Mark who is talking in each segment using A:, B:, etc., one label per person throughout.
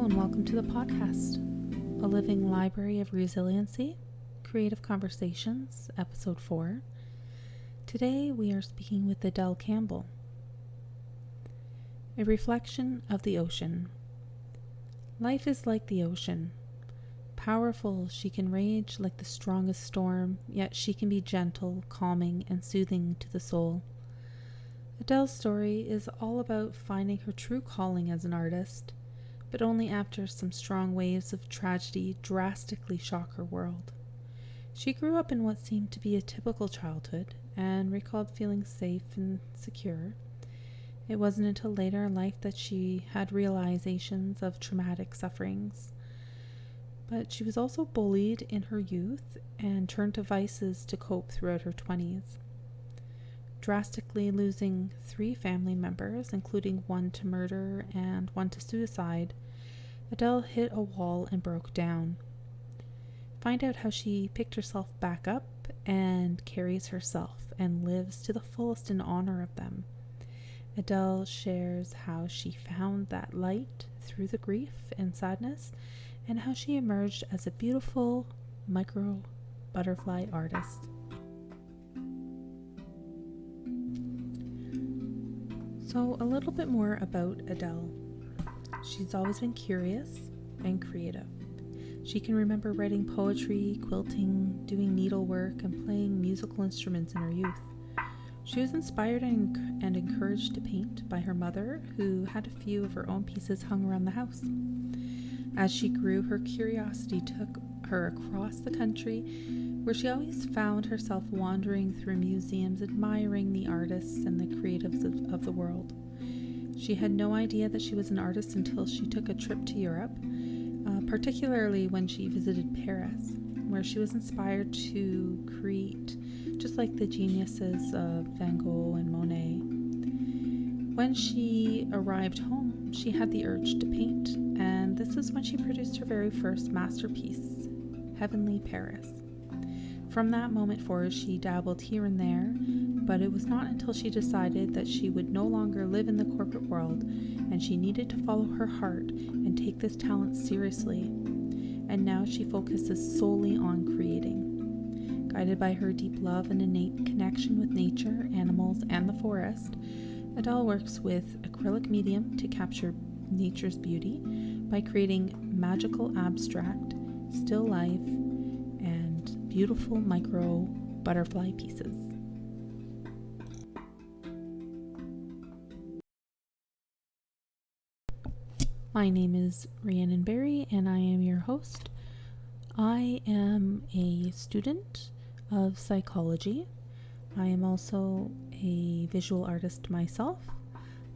A: and welcome to the podcast, a living library of resiliency, creative conversations, Episode 4. Today we are speaking with Adele Campbell. A reflection of the ocean. Life is like the ocean. Powerful, she can rage like the strongest storm, yet she can be gentle, calming, and soothing to the soul. Adele's story is all about finding her true calling as an artist, but only after some strong waves of tragedy drastically shock her world. She grew up in what seemed to be a typical childhood and recalled feeling safe and secure. It wasn't until later in life that she had realizations of traumatic sufferings. But she was also bullied in her youth and turned to vices to cope throughout her 20s. Drastically losing 3 family members, including one to murder and one to suicide, Adele hit a wall and broke down. Find out how she picked herself back up and carries herself and lives to the fullest in honor of them. Adele shares how she found that light through the grief and sadness, and how she emerged as a beautiful micro butterfly artist. So, a little bit more about Adele. She's always been curious and creative. She can remember writing poetry, quilting, doing needlework, and playing musical instruments in her youth. She was inspired and encouraged to paint by her mother, who had a few of her own pieces hung around the house. As she grew, her curiosity took her across the country, where she always found herself wandering through museums, admiring the artists and the creatives of the world. She had no idea that she was an artist until she took a trip to Europe, particularly when she visited Paris, where she was inspired to create, just like the geniuses of Van Gogh and Monet. When she arrived home, she had the urge to paint, and this is when she produced her very first masterpiece, Heavenly Paris. From that moment forward, she dabbled here and there, but it was not until she decided that she would no longer live in the corporate world, and she needed to follow her heart and take this talent seriously. And now she focuses solely on creating. Guided by her deep love and innate connection with nature, animals, and the forest, Adele works with acrylic medium to capture nature's beauty by creating magical abstract, still life, and beautiful micro butterfly pieces. My name is Rhiannon and I am your host. I am a student of psychology. I am also a visual artist myself.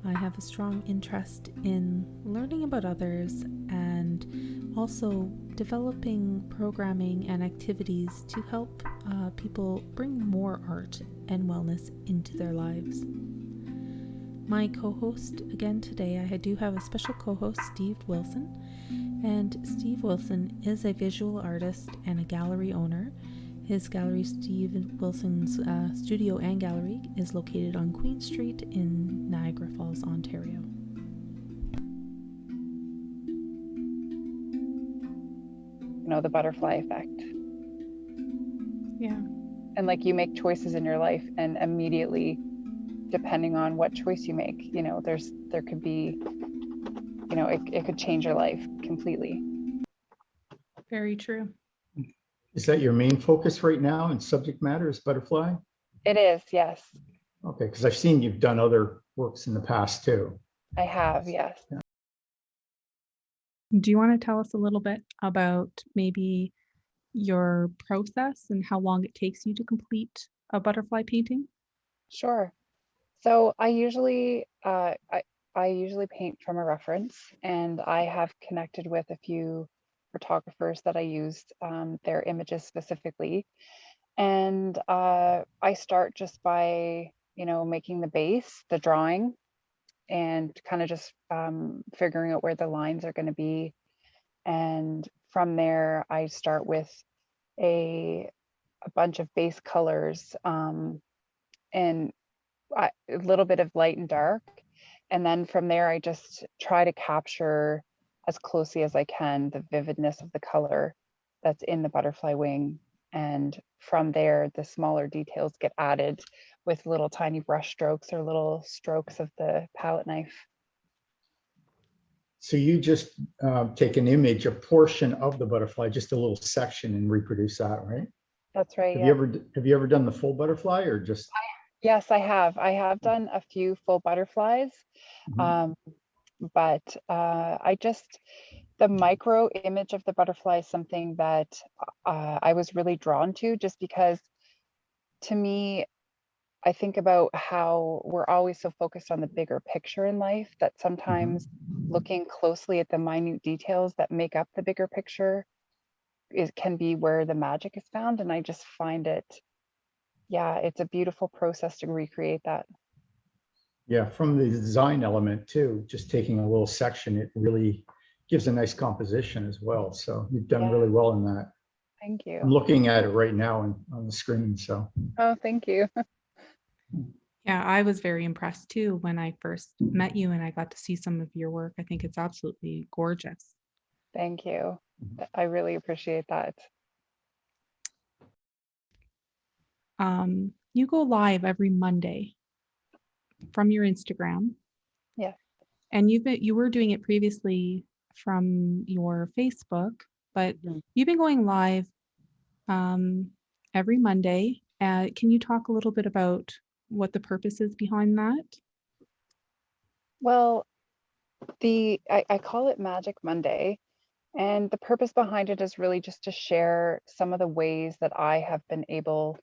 A: I have a strong interest in learning about others and also developing programming and activities to help people bring more art and wellness into their lives. My co-host again today, I do have a special co-host, Steve Wilson, and Steve Wilson is a visual artist and a gallery owner. His gallery, Steve Wilson's studio and gallery, is located on Queen Street in Niagara Falls, Ontario.
B: The butterfly effect.
A: Yeah.
B: And like you make choices in your life, and immediately, depending on what choice you make, there could be, it could change your life completely.
A: Very true.
C: Is that your main focus right now and subject matter is butterfly?
B: It is, yes.
C: Okay, because I've seen you've done other works in the past too.
B: I have, yes.
C: Yeah.
A: Do you want to tell us a little bit about maybe your process and how long it takes you to complete a butterfly painting?
B: Sure. So I usually paint from a reference, and I have connected with a few photographers that I used their images specifically. And I start just by, making the base, the drawing, and kind of just figuring out where the lines are going to be. And from there, I start with a bunch of base colors and a little bit of light and dark. And then from there, I just try to capture as closely as I can the vividness of the color that's in the butterfly wing. And from there, the smaller details get added with little tiny brush strokes or little strokes of the palette knife.
C: So you just take an image, a portion of the butterfly, just a little section, and reproduce that, right?
B: That's right.
C: Have
B: Yeah.
C: you ever done the full butterfly or just?
B: Yes, I have. I have done a few full butterflies,
C: Mhm.
B: but the micro image of the butterfly is something that I was really drawn to, just because to me, I think about how we're always so focused on the bigger picture in life that sometimes looking closely at the minute details that make up the bigger picture can be where the magic is found. And I just find it, yeah, it's a beautiful process to recreate that.
C: Yeah, from the design element too, just taking a little section, it really gives a nice composition as well. So you've done
B: Yeah,
C: really well in that.
B: thank
C: I'm
B: you.
C: looking at it right now on the screen. So
B: Oh, thank you.
A: Yeah, I was very impressed too when I first met you and I got to see some of your work. I think it's absolutely gorgeous.
B: Thank you. I really appreciate that.
A: You go live every Monday from your Instagram,
B: Yeah.
A: and you were doing it previously from your Facebook, but
B: Mhm.
A: you've been going live every Monday. Can you talk a little bit about what the purpose is behind that?
B: Well, I call it Magic Monday, and the purpose behind it is really just to share some of the ways that I have been able,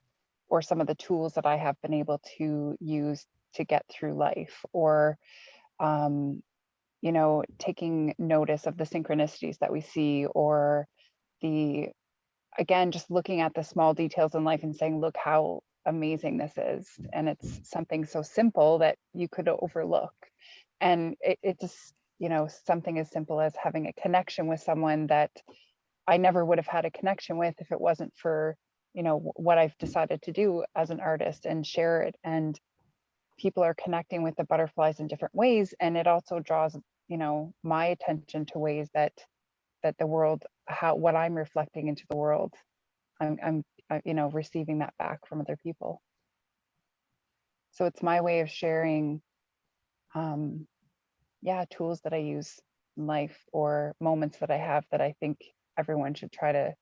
B: or some of the tools that I have been able to use to get through life, or um, taking notice of the synchronicities that we see, or the again, just looking at the small details in life and saying, look how amazing this is. And it's something so simple that you could overlook. And it just, something as simple as having a connection with someone that I never would have had a connection with if it wasn't for, what I've decided to do as an artist and share it. And people are connecting with the butterflies in different ways. And it also draws, my attention to ways that the world, what I'm reflecting into the world, I'm receiving that back from other people. So it's my way of sharing, tools that I use in life, or moments that I have that I think everyone should try to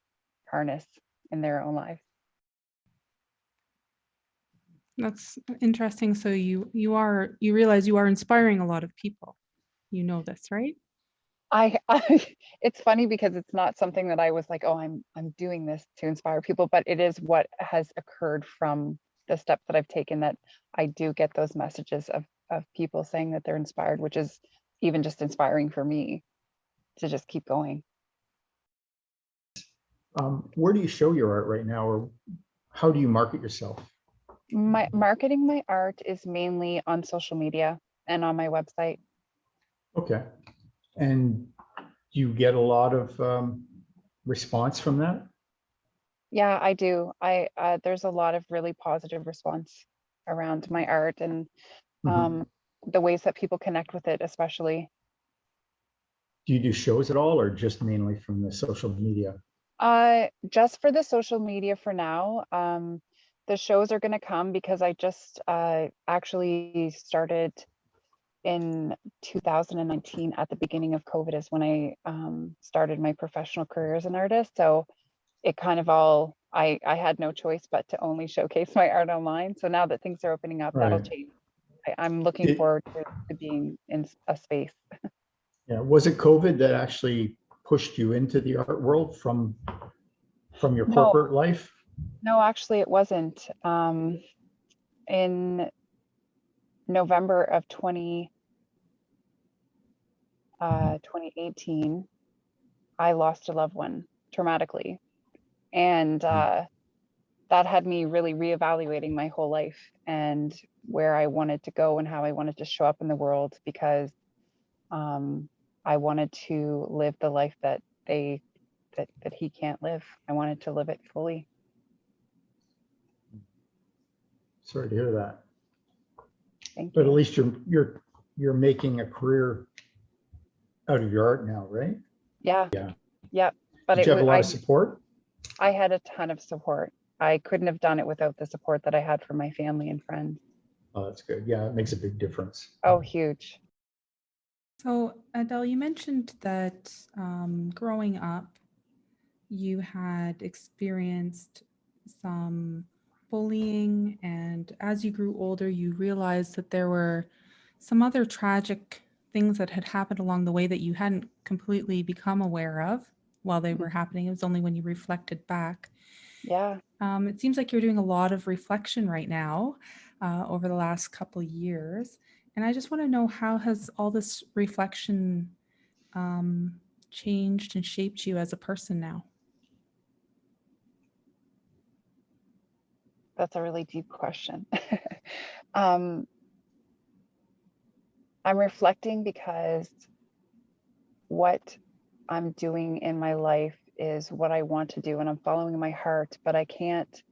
B: harness in their own life.
A: That's interesting. So you realize you are inspiring a lot of people. You know this, right?
B: I it's funny because it's not something that I was like, oh, I'm doing this to inspire people, but it is what has occurred from the steps that I've taken, that I do get those messages of people saying that they're inspired, which is even just inspiring for me to just keep going.
C: where do you show your art right now, or how do you market yourself?
B: My marketing my art is mainly on social media and on my website.
C: Okay. And do you get a lot of response from that?
B: Yeah, I do. There's a lot of really positive response around my art, and
C: Mhm.
B: the ways that people connect with it, especially.
C: Do you do shows at all, or just mainly from the social media?
B: Just for the social media for now. The shows are going to come because I just actually started in 2019 at the beginning of COVID is when I started my professional career as an artist. So it kind of all, I had no choice but to only showcase my art online. So now that things are opening up, that'll
C: Right.
B: change. I'm looking
C: Did,
B: forward to being in a space.
C: yeah. Was it COVID that actually pushed you into the art world from your
B: No,
C: corporate life?
B: no, actually it wasn't. In November of 2018, I lost a loved one traumatically. And that had me really reevaluating my whole life and where I wanted to go and how I wanted to show up in the world, because I wanted to live the life that he can't live. I wanted to live it fully.
C: Sorry to hear that.
B: Thank
C: But at
B: you.
C: least you're making a career out of your art now, right?
B: Yeah.
C: Yeah.
B: Yeah. But
C: Did
B: it
C: you have
B: was,
C: a lot of support?
B: I had a ton of support. I couldn't have done it without the support that I had from my family and friends.
C: Oh, that's good. Yeah, it makes a big difference.
B: Oh, huge.
A: So, Adele, you mentioned that growing up, you had experienced some bullying, and as you grew older, you realized that there were some other tragic things that had happened along the way that you hadn't completely become aware of while they were happening. It was only when you reflected back.
B: Yeah.
A: It seems like you're doing a lot of reflection right now over the last couple years. And I just want to know, how has all this reflection changed and shaped you as a person now?
B: That's a really deep question. um, I'm reflecting because what I'm doing in my life is what I want to do, and I'm following my heart, but I can't,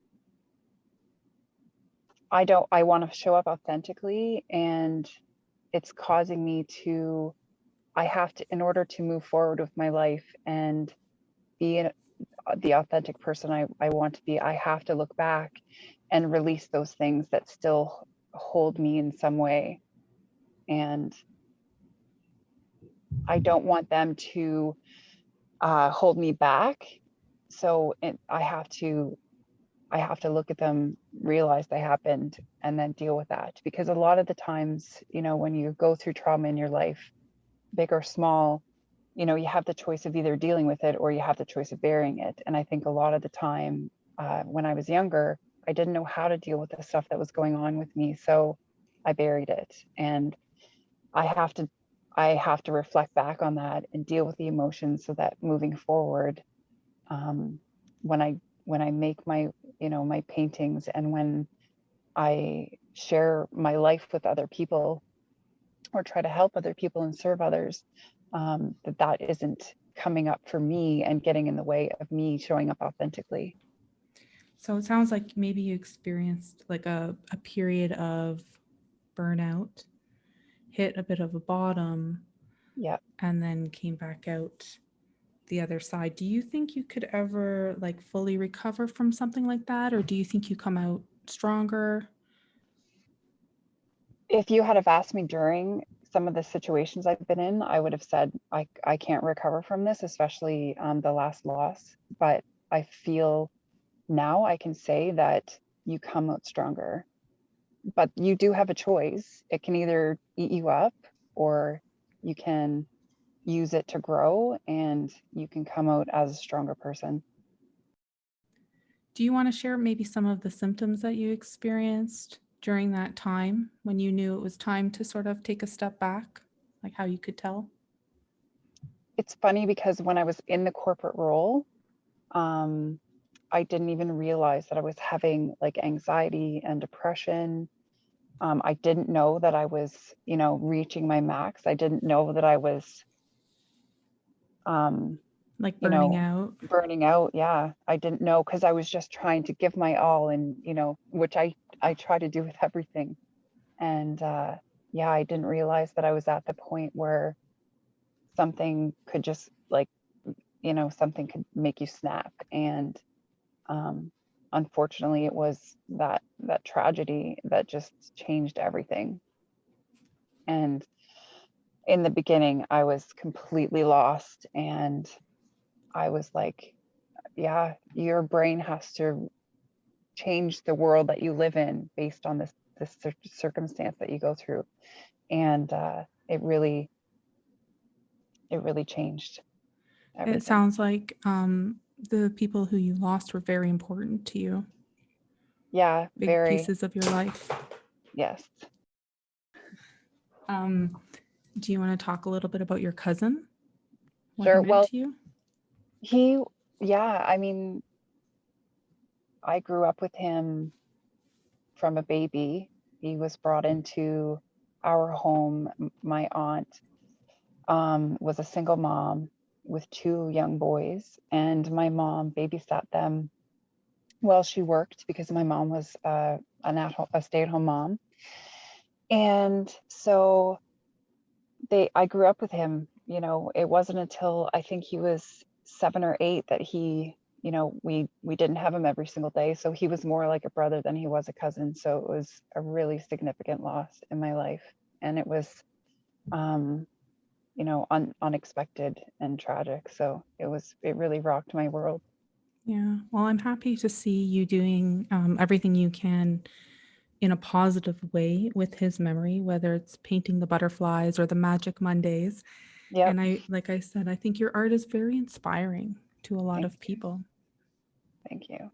B: I want to show up authentically, and it's causing me to, I have to, in order to move forward with my life and be the authentic person I want to be, I have to look back and release those things that still hold me in some way. And I don't want them to hold me back. So I have to look at them, realize they happened, and then deal with that. Because a lot of the times, when you go through trauma in your life, big or small, you have the choice of either dealing with it or you have the choice of burying it. And I think a lot of the time, when I was younger, I didn't know how to deal with the stuff that was going on with me. So I buried it. And I have to reflect back on that and deal with the emotions so that moving forward, when I make my, my paintings, and when I share my life with other people or try to help other people and serve others, that isn't coming up for me and getting in the way of me showing up authentically.
A: So it sounds like maybe you experienced like a period of burnout, hit a bit of a bottom,
B: Yeah.
A: and then came back out the other side. Do you think you could ever like fully recover from something like that, or do you think you come out stronger?
B: If you had have asked me during some of the situations I've been in, I would have said I can't recover from this, especially the last loss. But I feel now I can say that you come out stronger. But you do have a choice. It can either eat you up, or you can use it to grow, and you can come out as a stronger person.
A: Do you want to share maybe some of the symptoms that you experienced during that time when you knew it was time to sort of take a step back, like how you could tell?
B: It's funny because when I was in the corporate role, I didn't even realize that I was having like anxiety and depression. I didn't know that I was, reaching my max. I didn't know that I was,
A: Like burning out?
B: burning out. Yeah, I didn't know, because I was just trying to give my all, and which I try to do with everything. And yeah, I didn't realize that I was at the point where something could just like, something could make you snap. And unfortunately, it was that tragedy that just changed everything. And in the beginning, I was completely lost, and I was like, yeah, your brain has to change the world that you live in based on this circumstance that you go through. And it really changed everything.
A: It sounds like the people who you lost were very important to you.
B: Yeah,
A: Big
B: very.
A: pieces of your life.
B: Yes.
A: Do you want to talk a little bit about your cousin? What
B: Sure.
A: he meant
B: Well,
A: to you?
B: yeah, I mean, I grew up with him from a baby. He was brought into our home. My aunt was a single mom with two young boys, and my mom babysat them while she worked, because my mom was a stay-at-home mom. And so I grew up with him you know, it wasn't until I think he was 7 or 8 that he, you know, we didn't have him every single day. So he was more like a brother than he was a cousin. So it was a really significant loss in my life. And it was, you know, unexpected and tragic. So it really rocked my world.
A: Yeah. Well, I'm happy to see you doing everything you can in a positive way with his memory, whether it's painting the butterflies or the magic Mondays.
B: Yep.
A: And like I said, I think your art is very inspiring to a lot
B: Thank
A: of
B: you.
A: people.
B: Thank you.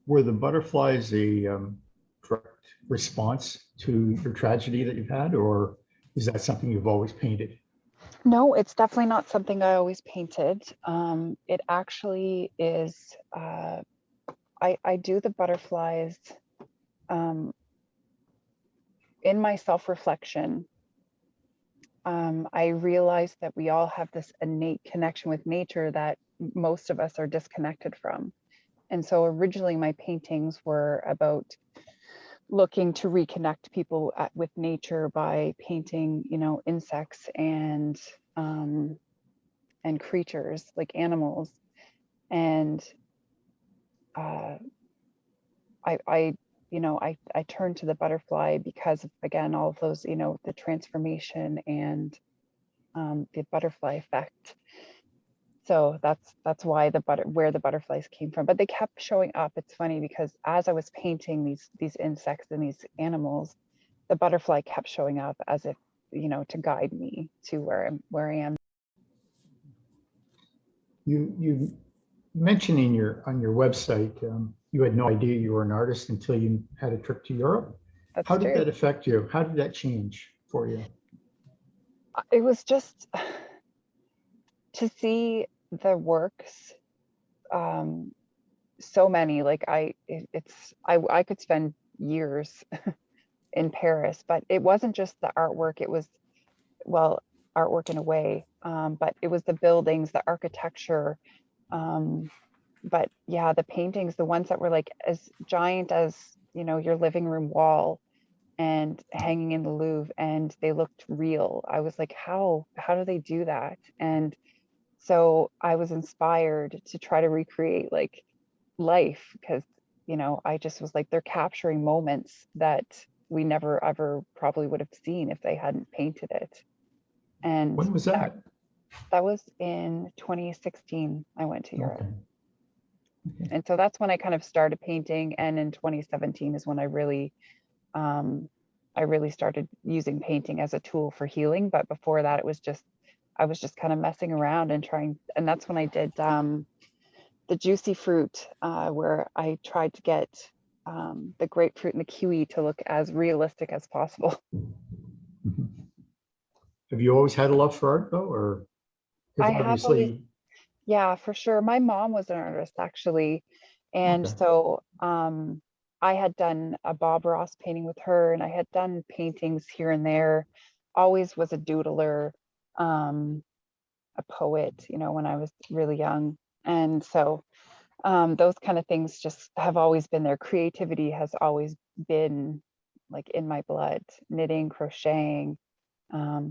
C: Were the butterflies a direct response to your tragedy that you've had, or is that something you've always painted?
B: No, it's definitely not something I always painted. It actually is, I do the butterflies in my self-reflection. I realized that we all have this innate connection with nature that most of us are disconnected from. And so originally my paintings were about looking to reconnect people with nature by painting, you know, insects and creatures like animals. And I you know, I turned to the butterfly because of, again, all of those, you know, the transformation and the butterfly effect. So that's why where the butterflies came from. But they kept showing up. It's funny because as I was painting these insects and these animals, the butterfly kept showing up as if, you know, to guide me to where I am.
C: You mentioned on your website you had no idea you were an artist until you had a trip to Europe.
B: That's
C: How did
B: true.
C: that affect you? How did that change for you?
B: It was just to see the works, so many, like I could spend years in Paris, but it wasn't just the artwork. It was, well, artwork in a way, but it was the buildings, the architecture, but yeah, the paintings, the ones that were like as giant as, you know, your living room wall and hanging in the Louvre, and they looked real. I was like, how do they do that? And so I was inspired to try to recreate like life, because, you know, I just was like, they're capturing moments that we never ever probably would have seen if they hadn't painted it. And
C: When was that?
B: that was in 2016. I went to Europe.
C: Okay.
B: And so that's when I kind of started painting. And in 2017 is when I really started using painting as a tool for healing. But before that, I was just kind of messing around and trying. And that's when I did the juicy fruit, where I tried to get the grapefruit and the kiwi to look as realistic as possible.
C: Mhm. Have you always had a love for art though, or
B: I
C: because
B: have always,
C: obviously,
B: yeah, for sure. My mom was an artist actually. And
C: okay.
B: so I had done a Bob Ross painting with her, and I had done paintings here and there, always was a doodler, a poet, you know, when I was really young. And so those kind of things just have always been there. Creativity has always been like in my blood, knitting, crocheting.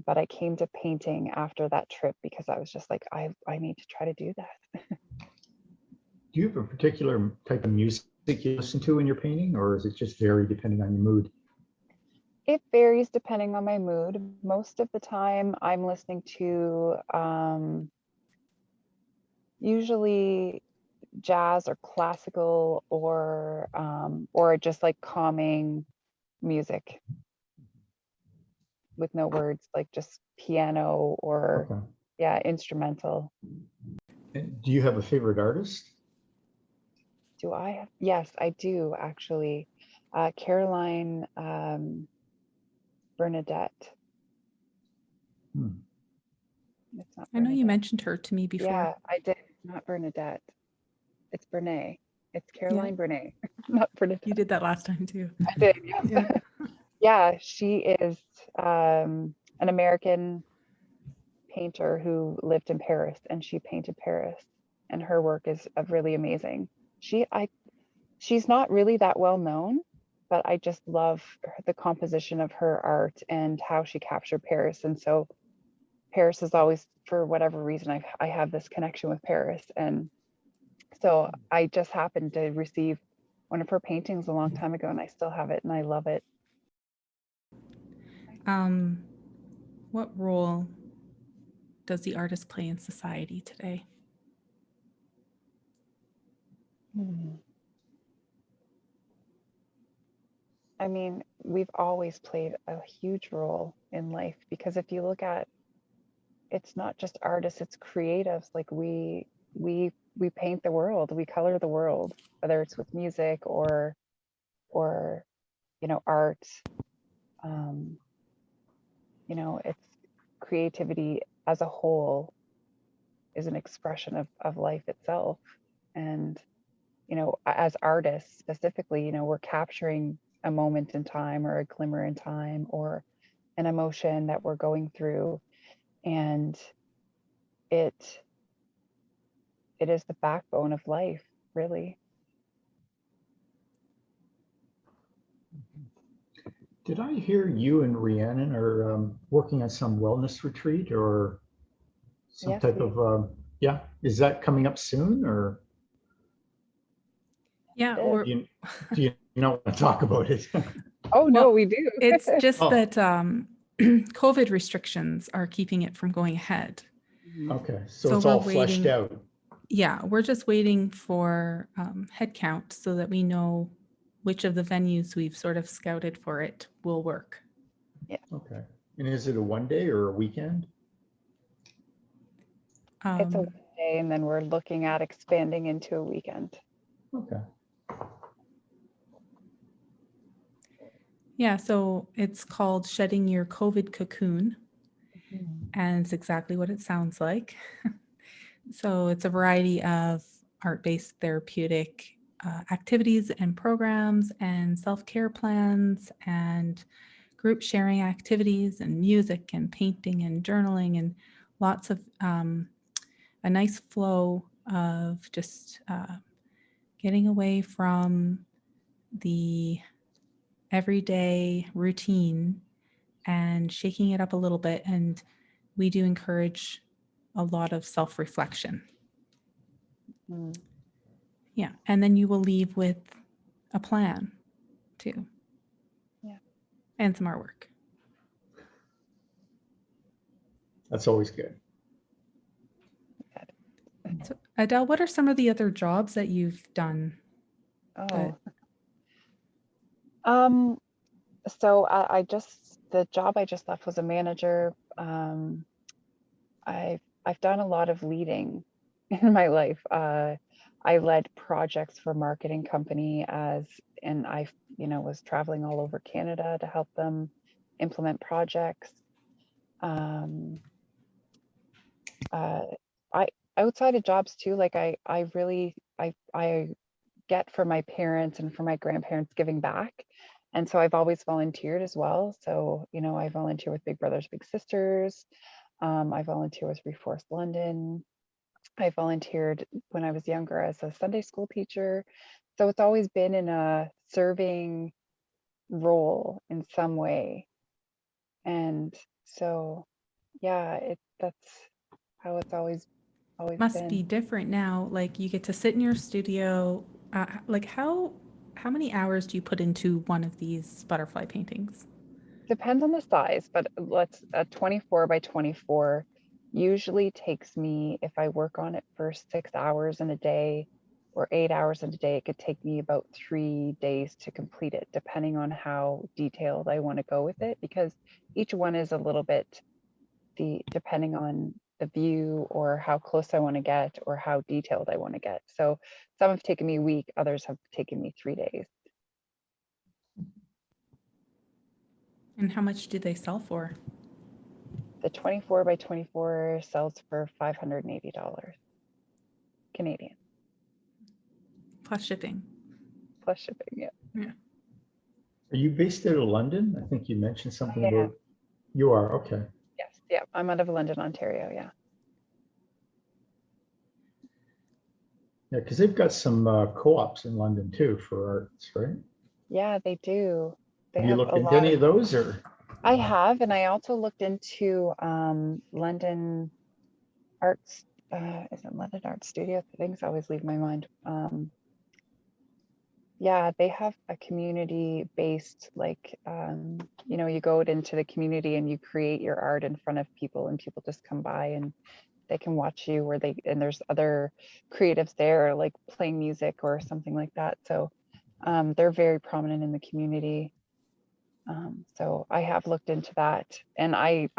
B: But I came to painting after that trip because I was just like, I need to try to do that.
C: Do you have a particular type of music you listen to in your painting, or is it just vary depending on your mood?
B: It varies depending on my mood. Most of the time I'm listening to usually jazz or classical, or just like calming music with no words, like just piano or,
C: Okay.
B: yeah, instrumental.
C: And do you have a favorite artist?
B: Do I have? Yes, I do actually. Caroline Bernadette.
C: Hmm.
B: It's not
A: I know you
B: Bernadette.
A: mentioned her to me before.
B: Yeah, I did. Not Bernadette. It's Bernay. It's
A: Yeah,
B: Caroline Bernay, not
A: you
B: Bernadette.
A: did that last time too.
B: I did, yeah.
A: Yeah.
B: Yeah, she is an American painter who lived in Paris, and she painted Paris, and her work is really amazing. She's not really that well known, but I just love the composition of her art and how she captured Paris. And so Paris is always, for whatever reason, I have this connection with Paris. And so I just happened to receive one of her paintings a long time ago, and I still have it, and I love it.
A: What role does the artist play in society today?
B: I mean, we've always played a huge role in life, because if you look at, it's not just artists, it's creatives. Like we paint the world, we color the world, whether it's with music or art. It's creativity as a whole is an expression of life itself. And as artists specifically, we're capturing a moment in time or a glimmer in time or an emotion that we're going through, and it is the backbone of life, really.
C: Did I hear you and Rhiannon are working on some wellness retreat or some
B: Yes,
C: type of, yeah, is that coming up soon or
A: Yeah,
B: It
A: or
C: do you not want to talk about it?
B: oh no,
A: well,
B: we do.
A: it's just
C: Oh.
A: that COVID restrictions are keeping it from going ahead.
C: Okay, so
A: So
C: it's
A: we're
C: all fleshed
A: waiting.
C: out.
A: Yeah, we're just waiting for head count so that we know which of the venues we've sort of scouted for it will work.
C: Okay, and is it a one day or a weekend?
B: It's a
A: Um,
B: one day, and then we're looking at expanding into a weekend.
C: Okay.
A: yeah, so it's called Shedding Your COVID Cocoon, and it's exactly what it sounds like. So it's a variety of art-based therapeutic activities and programs and self-care plans and group sharing activities and music and painting and journaling and lots of a nice flow of just getting away from the everyday routine and shaking it up a little bit. And we do encourage a lot of self-reflection.
B: Mm.
A: Yeah. And then you will leave with a plan too.
B: Yeah.
A: And some artwork.
C: That's always good.
A: So, Adele, what are some of the other jobs that you've done?
B: Oh. So the job I just left was a manager. I've done a lot of leading in my life. I led projects for a marketing company and I was traveling all over Canada to help them implement projects. I outside of jobs too, like I really I get from my parents and from my grandparents giving back. And so I've always volunteered as well. So, I volunteer with Big Brothers Big Sisters. I volunteer with Reforest London. I volunteered when I was younger as a Sunday school teacher. So it's always been in a serving role in some way. And so, yeah, that's how it's always
A: Must be
B: been.
A: different now. Like you get to sit in your studio. Like how many hours do you put into one of these butterfly paintings?
B: Depends on the size, but a 24 by 24 usually takes me, if I work on it for 6 hours in a day or 8 hours in a day, it could take me about 3 days to complete it, depending on how detailed I want to go with it, because each one is a little bit depending on the view or how close I want to get or how detailed I want to get. So some have taken me a week, others have taken me 3 days.
A: And how much do they sell for?
B: The 24 by 24 sells for $580 Canadian.
A: Plus shipping.
B: Plus shipping, yeah.
A: Yeah.
C: Are you based out of London? I think you mentioned something
B: I am.
C: about, you are, okay.
B: Yes, yeah. I'm out of London, Ontario, yeah.
C: Yeah, because they've got some co-ops in London too for arts, right?
B: Yeah, they do. They
C: Have you
B: have
C: looked
B: a
C: into
B: lot
C: any
B: of,
C: of those or?
B: I have, and I also looked into London Arts, is it London Art Studio? Things always leave my mind. Yeah, they have a community-based, like, you know, you go into the community and you create your art in front of people, and people just come by and they can watch you, or and there's other creatives there, like playing music or something like that. So they're very prominent in the community. So I have looked into that, and I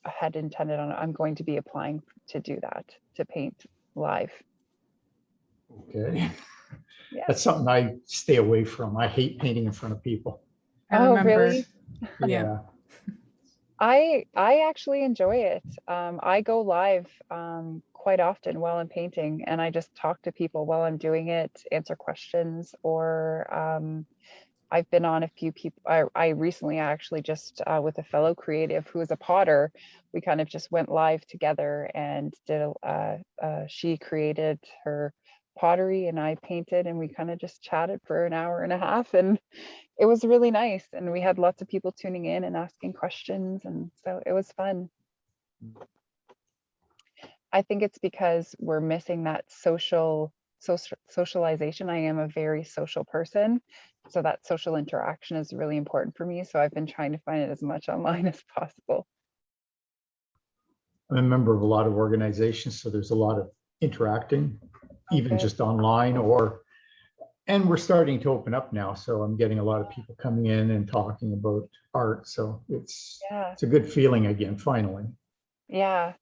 B: had intended on, I'm going to be applying to do that, to paint live.
C: Okay.
B: Yeah.
C: That's something I stay away from. I hate painting in front of people.
A: I
B: Oh,
A: remember.
B: really?
A: Yeah.
C: Yeah.
B: I actually enjoy it. I go live quite often while I'm painting, and I just talk to people while I'm doing it, answer questions, or I've been on a few people. I recently actually just with a fellow creative who is a potter, we kind of just went live together and did she created her pottery and I painted, and we kind of just chatted for an hour and a half, and it was really nice. And we had lots of people tuning in and asking questions, and so it was fun. I think it's because we're missing that socialization. I am a very social person, so that social interaction is really important for me. So I've been trying to find it as much online as possible.
C: I'm a member of a lot of organizations, so there's a lot of interacting, even
B: Okay.
C: just online and we're starting to open up now. So I'm getting a lot of people coming in and talking about art. So it's a good feeling again, finally.
B: Yeah.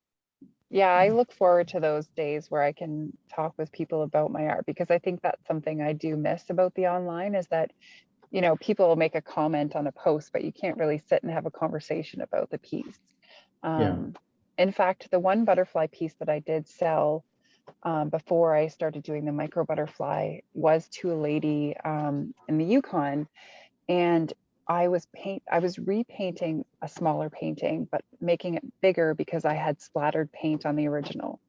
B: Yeah, I look forward to those days where I can talk with people about my art, because I think that's something I do miss about the online, is that, you know, people will make a comment on a post, but you can't really sit and have a conversation about the piece.
C: Yeah.
B: In fact, the one butterfly piece that I did sell before I started doing the micro butterfly was to a lady in the Yukon, and I was repainting a smaller painting, but making it bigger because I had splattered paint on the original.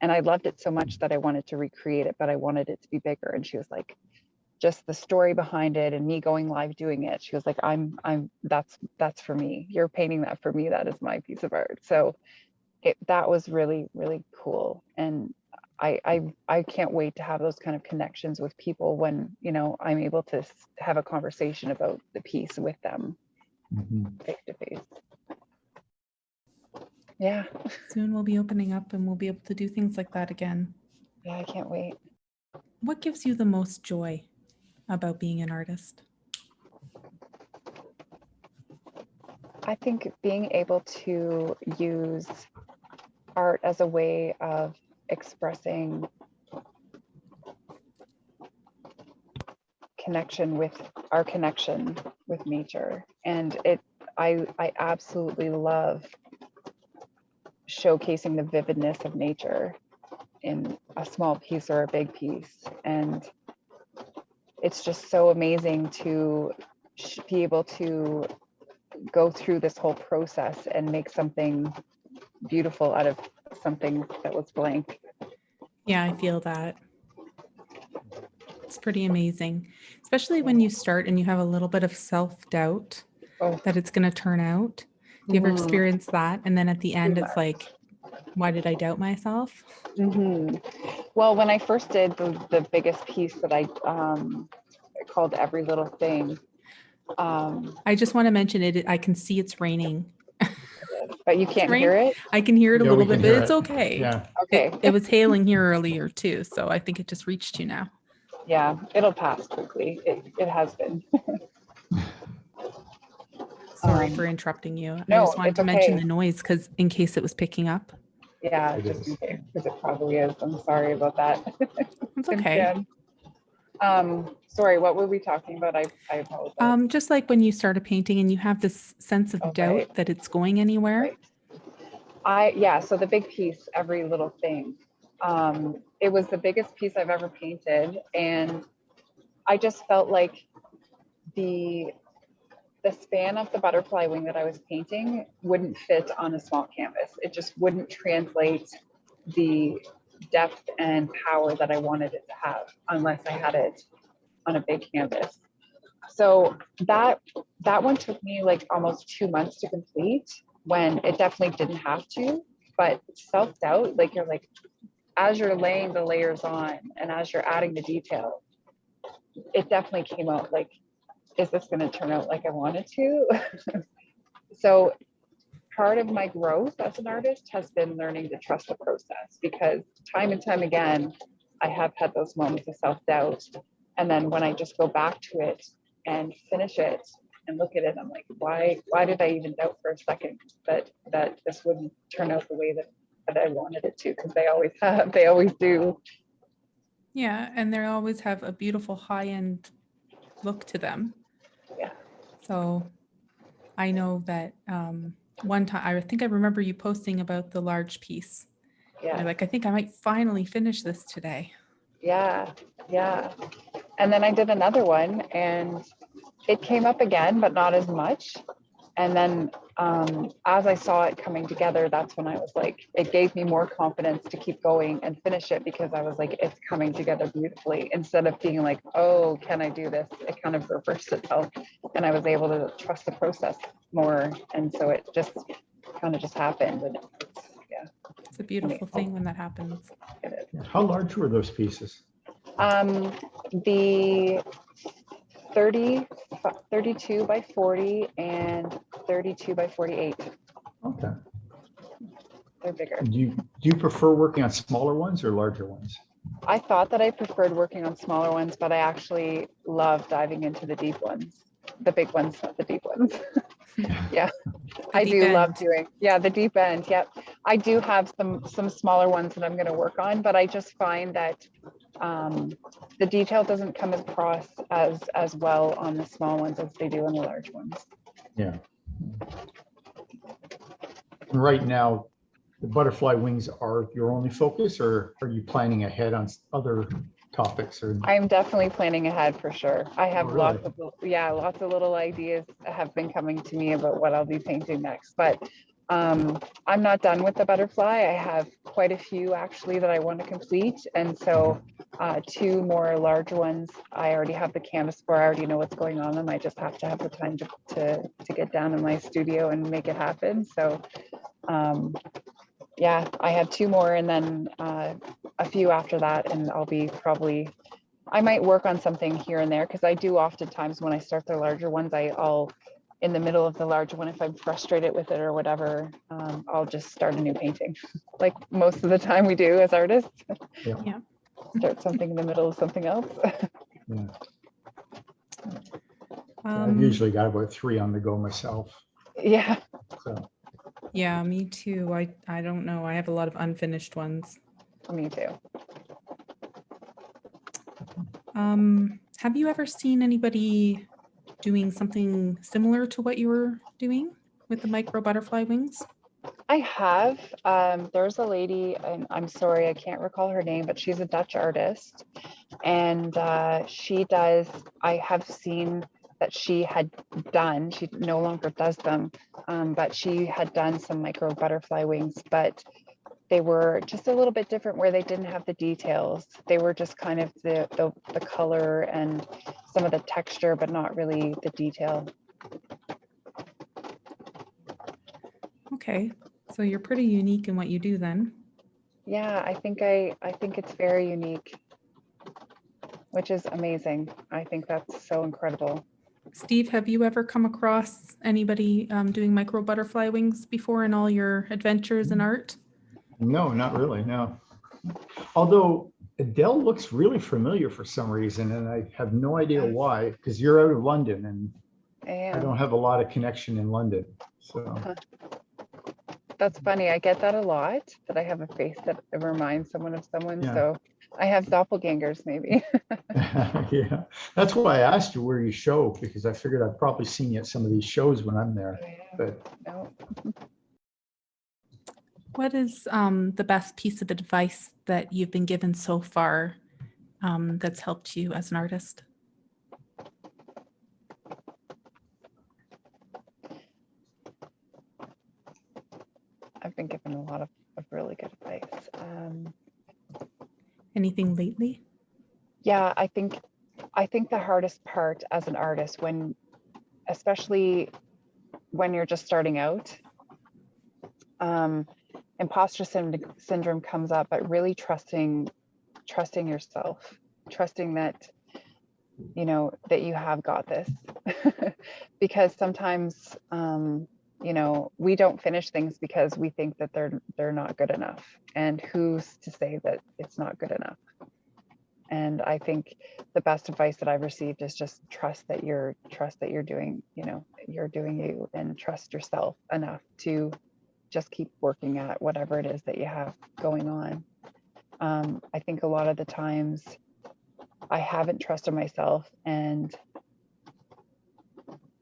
B: And I loved it so much that I wanted to recreate it, but I wanted it to be bigger. And she was like, just the story behind it and me going live doing it. She was like, that's for me. You're painting that for me. That is my piece of art. So that was really, really cool. And I can't wait to have those kind of connections with people when, you know, I'm able to have a conversation about the piece with them face to face. Yeah.
A: Soon we'll be opening up and we'll be able to do things like that again.
B: Yeah, I can't wait.
A: What gives you the most joy about being an artist?
B: I think being able to use art as a way of expressing connection with nature. And I absolutely love showcasing the vividness of nature in a small piece or a big piece. And it's just so amazing to be able to go through this whole process and make something beautiful out of something that was blank.
A: Yeah, I feel that. It's pretty amazing, especially when you start and you have a little bit of self-doubt that it's going to turn out. Do you ever experience that? And then at the end, it's like, why did I doubt myself?
B: Well, when I first did the biggest piece that I called Every Little Thing.
A: I just want to mention it. I can see it's raining.
B: But you can't hear it?
A: I can hear it a little bit, but it's okay.
C: Yeah.
B: Okay.
A: It was hailing here earlier too, so I think it just reached you now.
B: Yeah, it'll pass quickly. It has been.
A: Sorry for interrupting you.
B: No,
A: I just wanted
B: it's
A: to mention
B: okay.
A: the noise because in case it was picking up.
B: Yeah, just in case, because it probably is. I'm sorry about that.
A: It's okay.
B: Sorry, what were we talking about? I apologize.
A: Just like when you start a painting and you have this sense of doubt that it's going anywhere.
B: Right. So the big piece, Every Little Thing. It was the biggest piece I've ever painted, and I just felt like the span of the butterfly wing that I was painting wouldn't fit on a small canvas. It just wouldn't translate the depth and power that I wanted it to have unless I had it on a big canvas. So that one took me like almost 2 months to complete, when it definitely didn't have to. But self-doubt, like you're like, as you're laying the layers on and as you're adding the detail, it definitely came out like, is this going to turn out like I wanted to? So part of my growth as an artist has been learning to trust the process, because time and time again, I have had those moments of self-doubt. And then when I just go back to it and finish it and look at it, I'm like, why did I even doubt for a second that this wouldn't turn out the way that I wanted it to? Because they always do.
A: Yeah, and they always have a beautiful high-end look to them.
B: Yeah.
A: So I know that one time, I think I remember you posting about the large piece.
B: Yeah.
A: You're like, I think I might finally finish this today.
B: Yeah. And then I did another one and it came up again, but not as much. And then as I saw it coming together, that's when I was like, it gave me more confidence to keep going and finish it, because I was like, it's coming together beautifully. Instead of being like, oh, can I do this? It kind of reversed itself. And I was able to trust the process more. And so it just kind of just happened. And
A: It's a beautiful thing when that happens.
B: it is.
C: How large were those pieces?
B: The 32 by 40 and 32 by 48.
C: Okay.
B: They're bigger.
C: Do you prefer working on smaller ones or larger ones?
B: I thought that I preferred working on smaller ones, but I actually love diving into the deep ones, the big ones, not the deep ones. Yeah, I do love doing, the deep end. Yep. I do have some smaller ones that I'm going to work on, but I just find that the detail doesn't come across as well on the small ones as they do on the large ones.
C: Yeah. And right now, the butterfly wings are your only focus, or are you planning ahead on other topics? Or
B: I'm definitely planning ahead for sure. I have
C: really?
B: lots of little ideas have been coming to me about what I'll be painting next. But I'm not done with the butterfly. I have quite a few actually that I want to complete, and so 2 more large ones I already have the canvas for. I already know what's going on them. I just have to have the time to get down in my studio and make it happen. So yeah, I have 2 more, and then a few after that, and I'll be I might work on something here and there, because I do oftentimes when I start the larger ones, I'll in the middle of the larger one, if I'm frustrated with it or whatever, I'll just start a new painting, like most of the time we do as artists.
A: Yeah.
B: Start something in the middle of something else.
C: Yeah. I've usually got about 3 on the go myself.
B: Yeah.
C: So.
A: Yeah, me too. I don't know. I have a lot of unfinished ones.
B: Me too.
A: Have you ever seen anybody doing something similar to what you were doing with the micro butterfly wings?
B: I have. There's a lady, and I'm sorry, I can't recall her name, but she's a Dutch artist. And she does, I have seen that she no longer does them, but she had done some micro butterfly wings, but they were just a little bit different, where they didn't have the details. They were just kind of the color and some of the texture, but not really the detail.
A: Okay, so you're pretty unique in what you do then.
B: Yeah, I think it's very unique, which is amazing. I think that's so incredible.
A: Steve, have you ever come across anybody doing micro butterfly wings before in all your adventures in art?
C: No, not really, no. Although Adele looks really familiar for some reason, and I have no idea why, because you're out of London, and I don't have a lot of connection in London. So
B: that's funny. I get that a lot, that I have a face that reminds someone of someone.
C: Yeah.
B: So I have doppelgangers maybe.
C: Yeah, that's why I asked you where you show, because I figured I'd probably seen you at some of these shows when I'm there. But
B: no.
A: What is the best piece of advice that you've been given so far that's helped you as an artist?
B: I've been given a lot of really good advice.
A: Anything lately?
B: Yeah, I think I think the hardest part as an artist, especially when you're just starting out, imposter syndrome comes up, but really trusting yourself, trusting that, you know, that you have got this. Because sometimes, you know, we don't finish things because we think that they're not good enough, and who's to say that it's not good enough? And I think the best advice that I've received is just trust that you're doing, you know, you're doing you, and trust yourself enough to just keep working at whatever it is that you have going on. I think a lot of the times I haven't trusted myself, and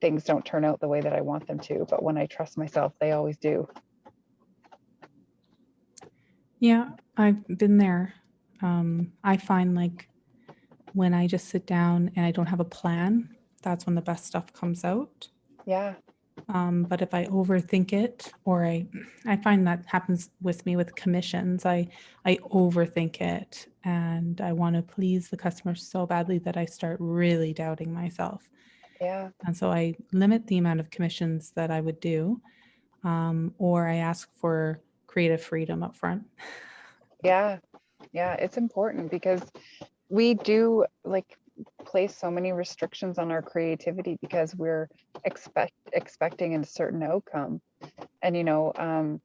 B: things don't turn out the way that I want them to. But when I trust myself, they always do.
A: Yeah, I've been there. I find like when I just sit down and I don't have a plan, that's when the best stuff comes out.
B: Yeah.
A: But if I overthink it, or I find that happens with me with commissions, I overthink it, and I want to please the customer so badly that I start really doubting myself.
B: Yeah.
A: And so I limit the amount of commissions that I would do, or I ask for creative freedom up front.
B: Yeah. Yeah. It's important because we do like place so many restrictions on our creativity because we're expecting a certain outcome. And, you know,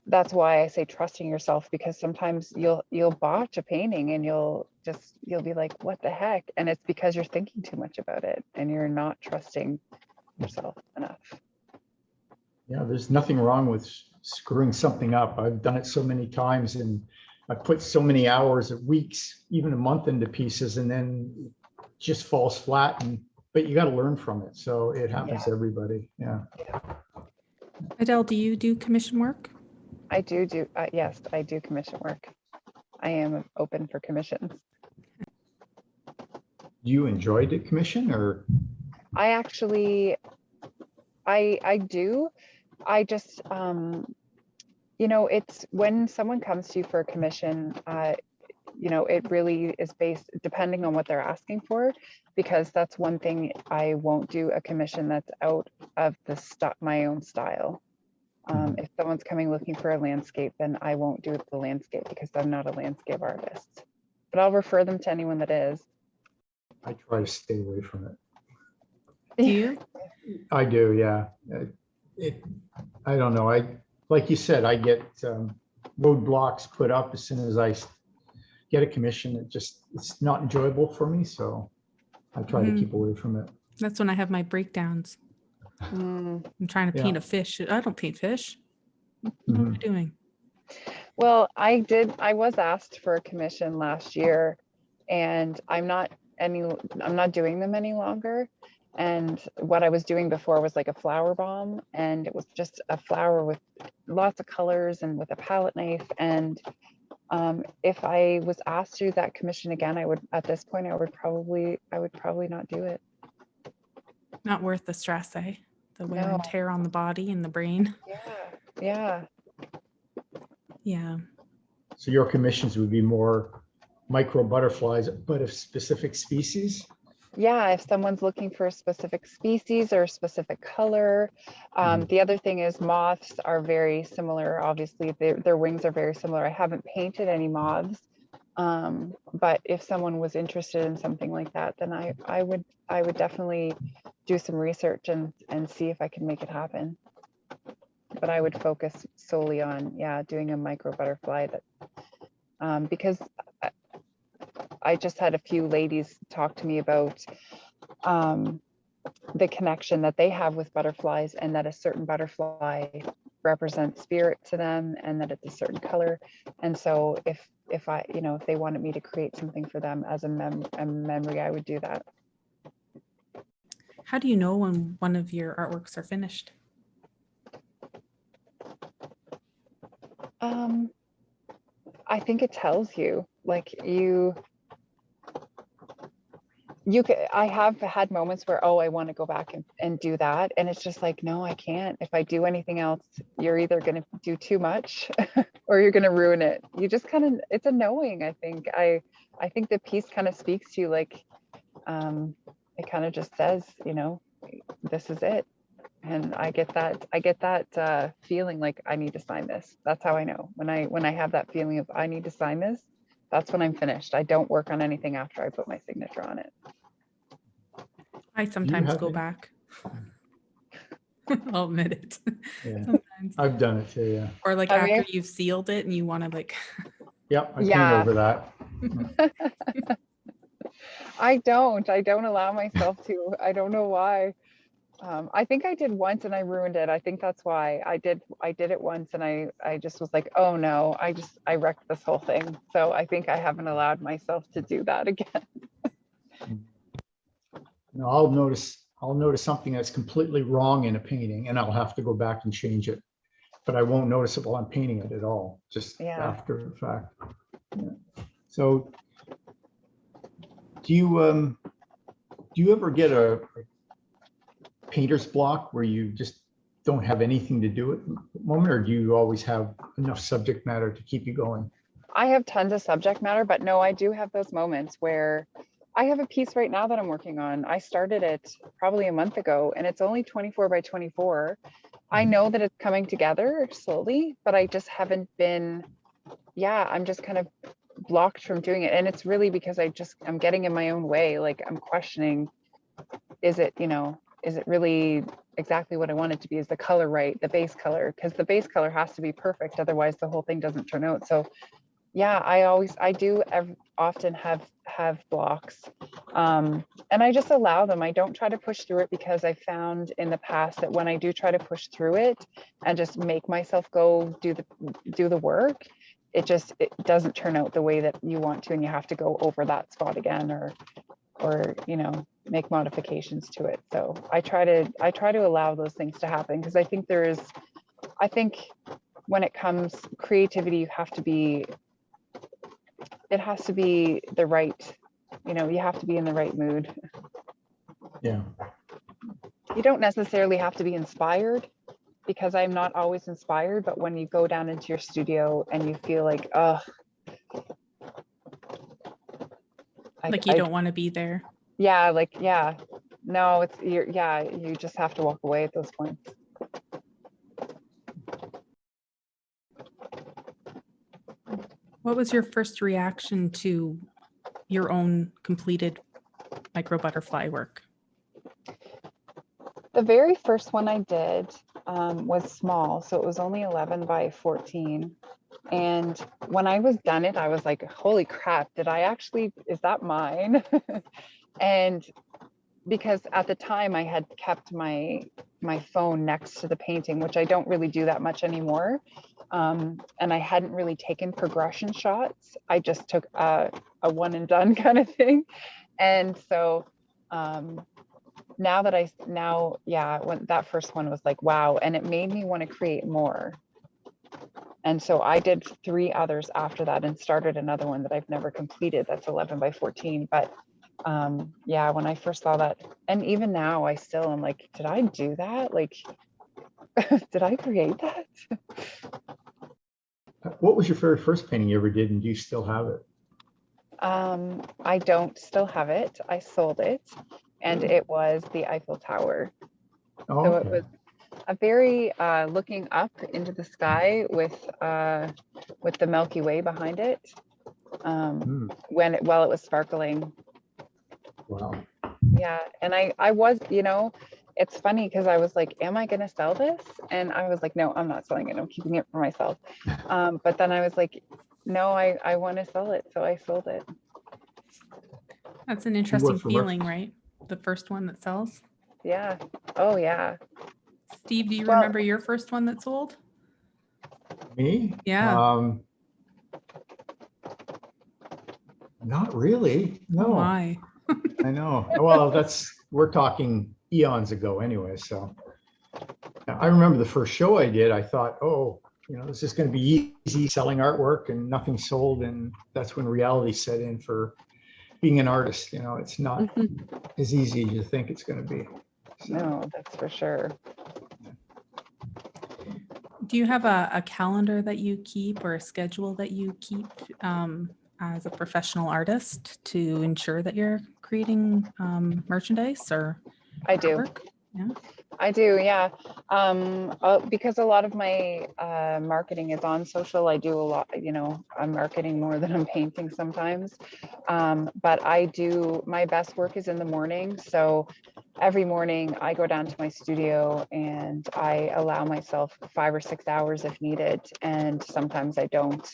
B: that's why I say trusting yourself, because sometimes you'll botch a painting and you'll be like, what the heck? And it's because you're thinking too much about it and you're not trusting yourself enough.
C: Yeah, there's nothing wrong with screwing something up. I've done it so many times, and I put so many hours, weeks, even a month into pieces, and then it just falls flat. But you got to learn from it. So it happens to everybody. Yeah.
A: Adele, do you do commission work?
B: I do. Yes, I do commission work. I am open for commissions.
C: Do you enjoy the commission, or?
B: I actually, I do. I just, you know, it's when someone comes to you for a commission, you know, it really is based depending on what they're asking for, because that's one thing I won't do a commission that's out of my own style. If someone's coming looking for a landscape, then I won't do the landscape because I'm not a landscape artist. But I'll refer them to anyone that is.
C: I try to stay away from it.
A: Do you?
C: I do, yeah. I don't know. Like you said, I get roadblocks put up as soon as I get a commission. It's not enjoyable for me, so I try to keep away from it.
A: That's when I have my breakdowns. I'm trying to paint a fish. I don't paint fish. What am I doing?
B: Well, I was asked for a commission last year, and I'm not doing them any longer. And what I was doing before was like a flower bomb, and it was just a flower with lots of colors and with a palette knife. And if I was asked to do that commission again, at this point I would probably not do it.
A: Not worth the stress, eh? The wear and tear on the body and the brain.
B: Yeah.
C: So your commissions would be more micro butterflies, but of specific species?
B: Yeah, if someone's looking for a specific species or a specific color. The other thing is moths are very similar. Obviously, their wings are very similar. I haven't painted any moths, but if someone was interested in something like that, then I would definitely do some research and see if I can make it happen. But I would focus solely on doing a micro butterfly because I just had a few ladies talk to me about the connection that they have with butterflies, and that a certain butterfly represents spirit to them, and that it's a certain color. And so if I, you know, if they wanted me to create something for them as a memory, I would do that.
A: How do you know when one of your artworks are finished?
B: I think it tells you, like I have had moments where, oh, I want to go back and do that. And it's just like, no, I can't. If I do anything else, you're either going to do too much or you're going to ruin it. You just kind of, it's annoying. I think the piece kind of speaks to you, like, it kind of just says, this is it. And I get that feeling like I need to sign this. That's how I know when I have that feeling of I need to sign this. That's when I'm finished. I don't work on anything after I put my signature on it.
A: I sometimes go back. I'll admit it.
C: Yeah.
A: Sometimes.
C: I've done it too, yeah.
A: Or like after you've sealed it and you want to like.
C: Yep, I paint over that.
B: I don't allow myself to. I don't know why. I think I did once and I ruined it. I think that's why I did it once and I just was like, oh no, I wrecked this whole thing. So I think I haven't allowed myself to do that again.
C: No, I'll notice something that's completely wrong in a painting and I'll have to go back and change it. But I won't notice it while I'm painting it at all, just after the fact. Yeah. So do you ever get a painter's block where you just don't have anything to do at the moment, or do you always have enough subject matter to keep you going?
B: I have tons of subject matter, but no, I do have those moments where I have a piece right now that I'm working on. I started it probably a month ago and it's only 24 by 24. I know that it's coming together slowly, but I just haven't been, I'm just kind of blocked from doing it. And it's really because I'm getting in my own way. Like I'm questioning, is it really exactly what I want it to be? Is the color right? The base color, because the base color has to be perfect. Otherwise the whole thing doesn't turn out. So I do often have blocks, and I just allow them. I don't try to push through it because I found in the past that when I do try to push through it and just make myself go do the work, it doesn't turn out the way that you want to, and you have to go over that spot again or make modifications to it. So I try to allow those things to happen, because I think when it comes creativity, it has to be the right, you have to be in the right mood.
C: Yeah.
B: You don't necessarily have to be inspired, because I'm not always inspired, but when you go down into your studio and you feel like,
A: you don't want to be there.
B: No, you just have to walk away at those points.
A: What was your first reaction to your own completed micro butterfly work?
B: The very first one I did was small, so it was only 11 by 14. And when I was done it, I was like, holy crap, is that mine? And because at the time I had kept my phone next to the painting, which I don't really do that much anymore. And I hadn't really taken progression shots. I just took a one and done kind of thing. And so when that first one was like, wow, and it made me want to create more. And so I did 3 others after that and started another one that I've never completed. That's 11 by 14. But when I first saw that, and even now I'm like, did I do that? Like, did I create that?
C: What was your very first painting you ever did, and do you still have it?
B: I don't still have it. I sold it, and it was the Eiffel Tower.
C: Oh,
B: so
C: okay.
B: It was a very looking up into the sky with the Milky Way behind it, while it was sparkling.
C: Wow.
B: Yeah, and I was, it's funny because I was like, am I going to sell this? And I was like, no, I'm not selling it. I'm keeping it for myself. But then I was like, no, I want to sell it. So I sold it.
A: That's an interesting feeling, right? The first one that sells.
B: Yeah. Oh, yeah.
A: Steve, do you remember your first one that sold?
C: Me?
A: Yeah.
C: Not really. No.
A: Oh my.
C: I know. Well, we're talking eons ago anyway. So I remember the first show I did, I thought, this is going to be easy selling artwork, and nothing sold. And that's when reality set in for being an artist, it's not as easy as you think it's going to be. So.
B: No, that's for sure.
A: Do you have a calendar that you keep or a schedule that you keep as a professional artist to ensure that you're creating merchandise or
B: I do.
A: artwork? Yeah.
B: I do, yeah. Because a lot of my marketing is on social, I do a lot, I'm marketing more than I'm painting sometimes. But my best work is in the morning. So every morning I go down to my studio and I allow myself 5 or 6 hours if needed. And sometimes I don't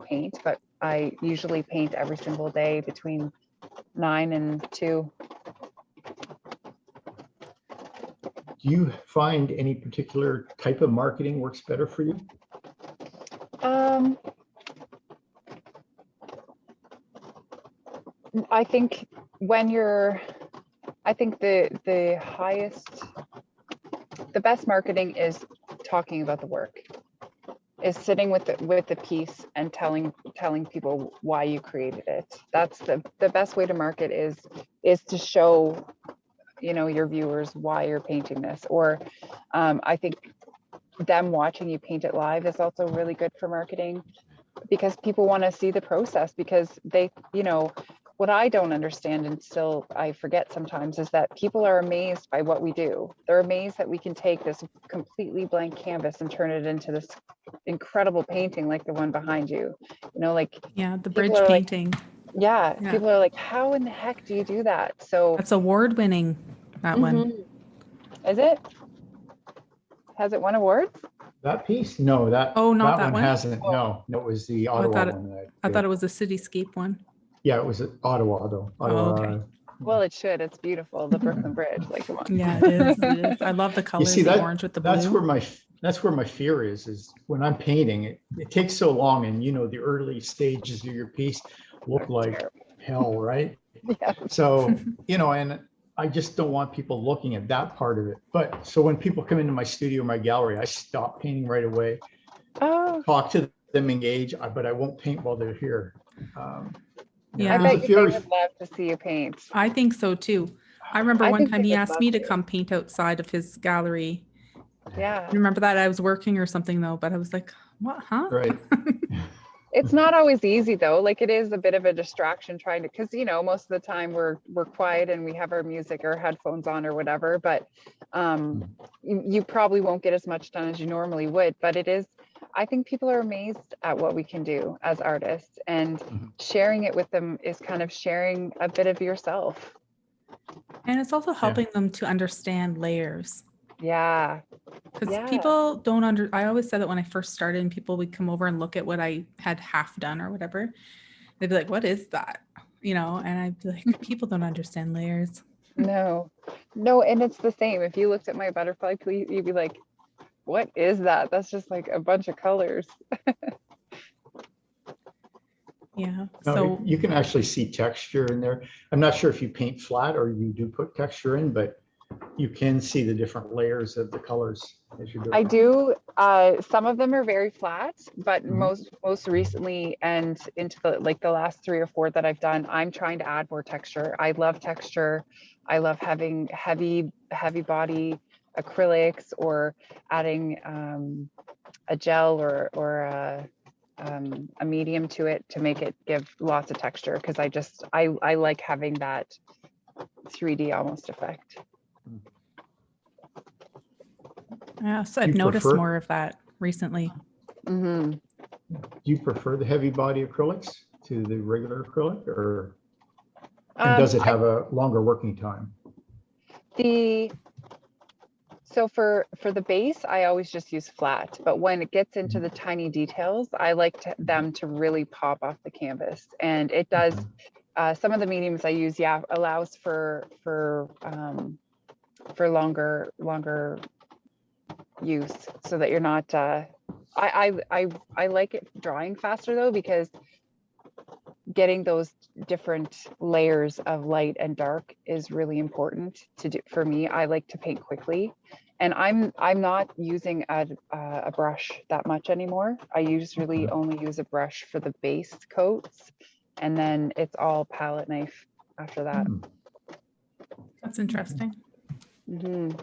B: paint, but I usually paint every single day between 9 and 2.
C: Do you find any particular type of marketing works better for you?
B: I think the best marketing is talking about the work, is sitting with the piece and telling people why you created it. That's the best way to market is to show your viewers why you're painting this. Or I think them watching you paint it live is also really good for marketing, because people want to see the process, because they, what I don't understand, and still I forget sometimes, is that people are amazed by what we do. They're amazed that we can take this completely blank canvas and turn it into this incredible painting like the one behind you.
A: Yeah, the bridge painting.
B: Yeah, people are like, how in the heck do you do that? So
A: that's award winning, that one.
B: Is it? Has it won awards?
C: That piece? No, that one hasn't. No, it was the Ottawa one.
A: I thought it was the cityscape one.
C: Yeah, it was Ottawa though.
A: Okay.
B: Well, it should. It's beautiful. The Brooklyn Bridge, come on.
A: Yeah, it is. I love the colors.
C: You see,
A: the orange with the blue.
C: That's where my fear is when I'm painting. It takes so long, and the early stages of your piece look like hell, right?
B: Yeah.
C: So and I just don't want people looking at that part of it. But so when people come into my studio, my gallery, I stop painting right away. Talk to them, engage, but I won't paint while they're here.
B: I bet they would love to see you paint.
A: I think so too. I remember one time he asked me to come paint outside of his gallery.
B: Yeah.
A: I remember that I was working or something though, but I was like, what, huh?
C: Right.
B: It's not always easy though. It is a bit of a distraction trying to, because most of the time we're quiet and we have our music or headphones on or whatever, but you probably won't get as much done as you normally would. But I think people are amazed at what we can do as artists, and sharing it with them is kind of sharing a bit of yourself.
A: And it's also helping them to understand layers.
B: Yeah.
A: Because people don't I always said that when I first started and people would come over and look at what I had half done or whatever, they'd be like, what is that? And I'd be like, people don't understand layers.
B: No, and it's the same. If you looked at my butterfly, you'd be like, what is that? That's just a bunch of colors.
A: Yeah.
C: No,
A: so
C: you can actually see texture in there. I'm not sure if you paint flat or you do put texture in, but you can see the different layers of the colors as you do.
B: I do. Some of them are very flat, but most recently and into the last 3 or 4 that I've done, I'm trying to add more texture. I love texture. I love having heavy body acrylics, or adding a gel or a medium to it to make it give lots of texture, because I like having that 3D almost effect.
A: Yeah, so I've noticed more of that recently.
B: Mm-hmm.
C: Do you prefer the heavy body acrylics to the regular acrylic, or does it have a longer working time?
B: So for the base, I always just use flat, but when it gets into the tiny details, I like them to really pop off the canvas, and it does. Some of the mediums I use, allows for longer use, so that you're not. I like it drying faster though, because getting those different layers of light and dark is really important to do. For me, I like to paint quickly, and I'm not using a brush that much anymore. I usually only use a brush for the base coats, And then it's all palette knife after that.
A: That's interesting.
B: Mm-hmm.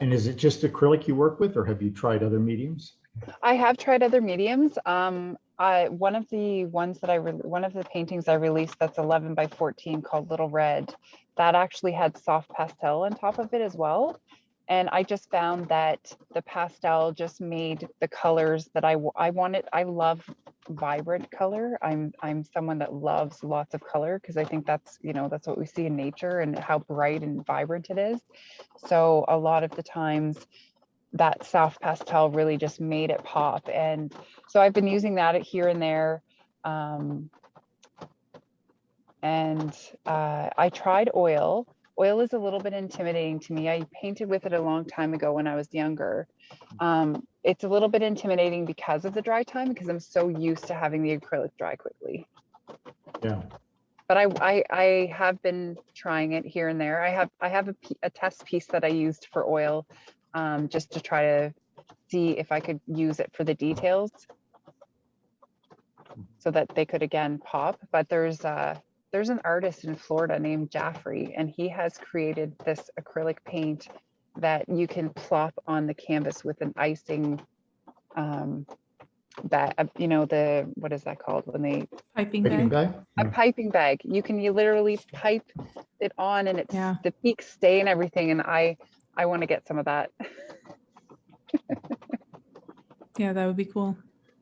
C: And is it just acrylic you work with, or have you tried other mediums?
B: I have tried other mediums. One of the paintings I released that's 11 by 14 called Little Red, that actually had soft pastel on top of it as well. And I just found that the pastel just made the colors that I wanted. I love vibrant color. I'm someone that loves lots of color because I think that's, that's what we see in nature and how bright and vibrant it is. So a lot of the times that soft pastel really just made it pop. And so I've been using that here and there. I tried oil. Oil is a little bit intimidating to me. I painted with it a long time ago when I was younger. It's a little bit intimidating because of the dry time, because I'm so used to having the acrylic dry quickly.
C: Yeah.
B: But I have been trying it here and there. I have a test piece that I used for oil, just to try to see if I could use it for the details so that they could again pop. But there's an artist in Florida named Jaffrey, and he has created this acrylic paint that you can plop on the canvas with an icing, that what is that called when they
A: Piping
C: Piping
A: bag.
C: bag?
B: a
C: Yeah.
B: piping bag. You literally pipe it on, and it's
A: Yeah.
B: the peaks stay and everything. And I want to get some of that.
A: Yeah, that would be cool.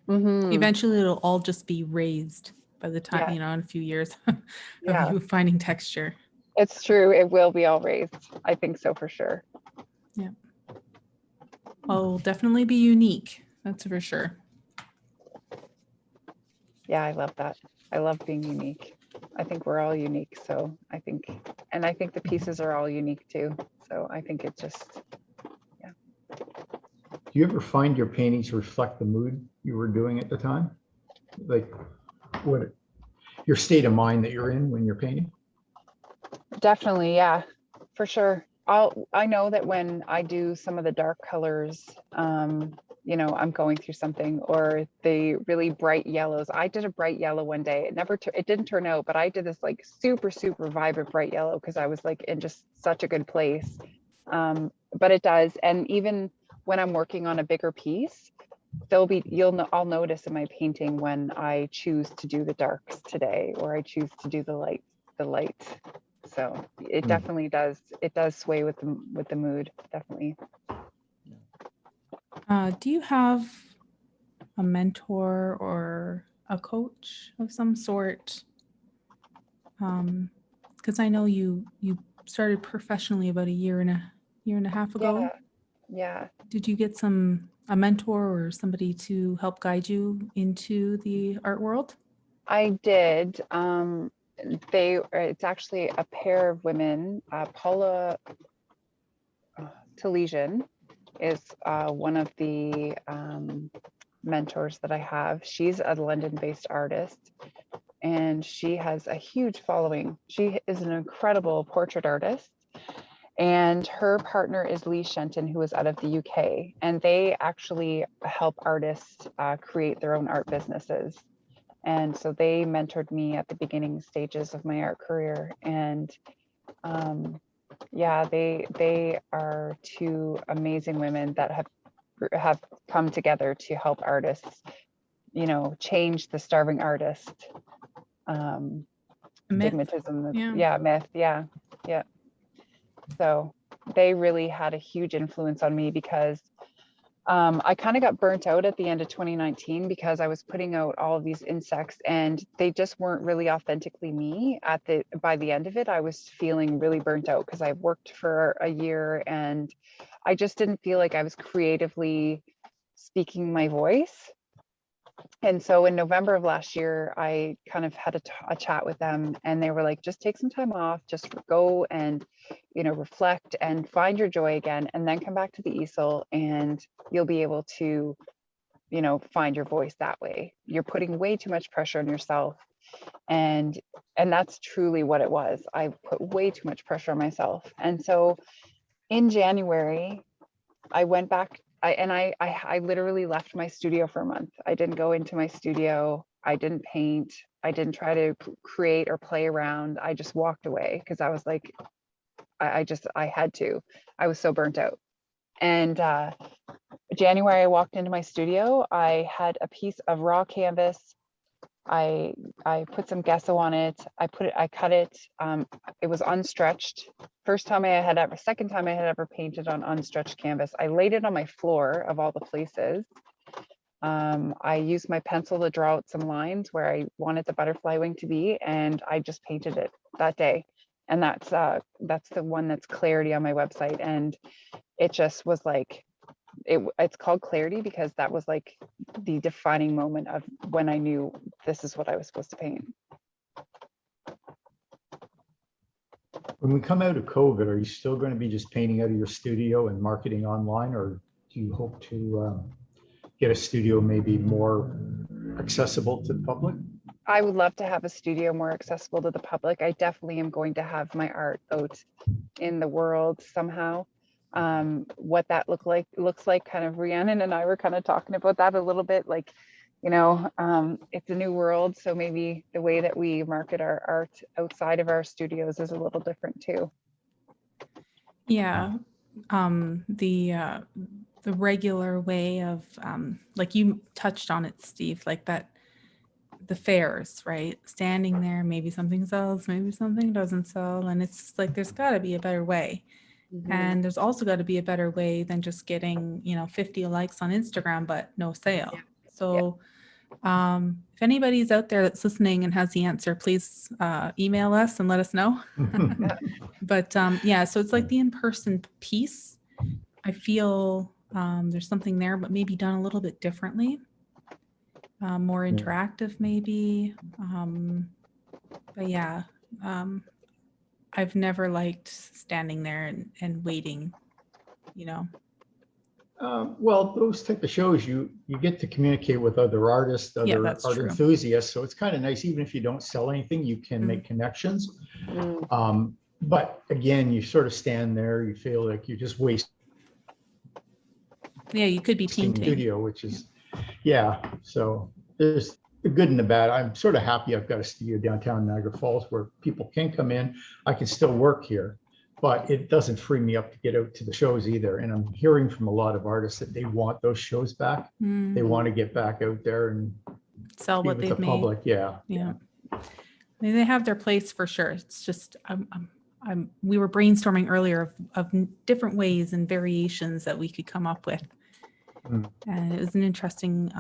B: Mm-hmm.
A: Eventually it'll all just be raised by the time,
B: Yeah.
A: in a few years of
B: Yeah.
A: you finding texture.
B: It's true. It will be all raised. I think so for sure.
A: Yeah. Well, it'll definitely be unique. That's for sure.
B: Yeah, I love that. I love being unique. I think we're all unique. So I think the pieces are all unique too. So I think it just,
C: Do you ever find your paintings reflect the mood you were doing at the time? Like what your state of mind that you're in when you're painting?
B: definitely. Yeah, for sure. I know that when I do some of the dark colors, I'm going through something, or the really bright yellows. I did a bright yellow one day. It didn't turn out, but I did this like super, super vibrant bright yellow because I was like in just such a good place. But it does. And even when I'm working on a bigger piece, I'll notice in my painting when I choose to do the darks today, or I choose to do the light. So it definitely does. It does sway with the mood, definitely.
A: Do you have a mentor or a coach of some sort? Because I know you started professionally about a year and a half ago.
B: Yeah.
A: Did you get a mentor or somebody to help guide you into the art world?
B: I did. It's actually a pair of women. Paula Talesian is one of the mentors that I have. She's a London-based artist, and she has a huge following. She is an incredible portrait artist, and her partner is Lee Shenton, who is out of the UK, and they actually help artists create their own art businesses. And so they mentored me at the beginning stages of my art career. And they are two amazing women that have come together to help artists, change the starving artist stigmatism. Myth. Yeah. So they really had a huge influence on me because I kind of got burnt out at the end of 2019 because I was putting out all of these insects and they just weren't really authentically me. By the end of it, I was feeling really burnt out because I worked for a year and I just didn't feel like I was creatively speaking my voice. And so in November of last year, I kind of had a chat with them, and they were like, just take some time off, just go and, reflect and find your joy again, and then come back to the easel and you'll be able to, find your voice that way. You're putting way too much pressure on yourself. And that's truly what it was. I put way too much pressure on myself. And so in January, I went back. I literally left my studio for a month. I didn't go into my studio. I didn't paint. I didn't try to create or play around. I just walked away because I was like, I had to. I was so burnt out. And January, I walked into my studio. I had a piece of raw canvas. I put some gesso on it. I cut it. It was unstretched. Second time I had ever painted on unstretched canvas. I laid it on my floor of all the places. I used my pencil to draw out some lines where I wanted the butterfly wing to be, and I just painted it that day. And that's the one that's Clarity on my website. And it just was like, it's called Clarity because that was like the defining moment of when I knew this is what I was supposed to paint.
C: When we come out of COVID, are you still going to be just painting out of your studio and marketing online, or do you hope to get a studio maybe more accessible to the public?
B: I would love to have a studio more accessible to the public. I definitely am going to have my art out in the world somehow. What that looks like, kind of Rhiannon and I were kind of talking about that a little bit, like, you know, it's a new world, so maybe the way that we market our art outside of our studios is a little different too.
A: Yeah, the regular way of, like you touched on it, Steve, like that, the fairs, right? Standing there, maybe something sells, maybe something doesn't sell, and it's just like there's got to be a better way. And there's also got to be a better way than just getting, 50 likes on Instagram, but no sale.
B: Yeah.
A: So if anybody's out there that's listening and has the answer, please email us and let us know. But yeah, so it's like the in-person piece. I feel there's something there, but maybe done a little bit differently. More interactive maybe. But yeah, I've never liked standing there and waiting,
C: Well, those type of shows, you get to communicate with other artists,
A: Yeah,
C: other
A: that's
C: art
A: true.
C: enthusiasts. So it's kind of nice, even if you don't sell anything, you can make connections. But again, you sort of stand there, you feel like you're just wasting
A: Yeah, you could be painting.
C: studio, which is, so there's the good and the bad. I'm sort of happy I've got a studio downtown Niagara Falls where people can come in. I can still work here, but it doesn't free me up to get out to the shows either. And I'm hearing from a lot of artists that they want those shows back. They want to get back out there and
A: sell
C: be
A: what
C: with
A: they've
C: the
A: made.
C: public. Yeah.
A: I mean, they have their place for sure. It's just we were brainstorming earlier of different ways and variations that we could come up with. And it was an interesting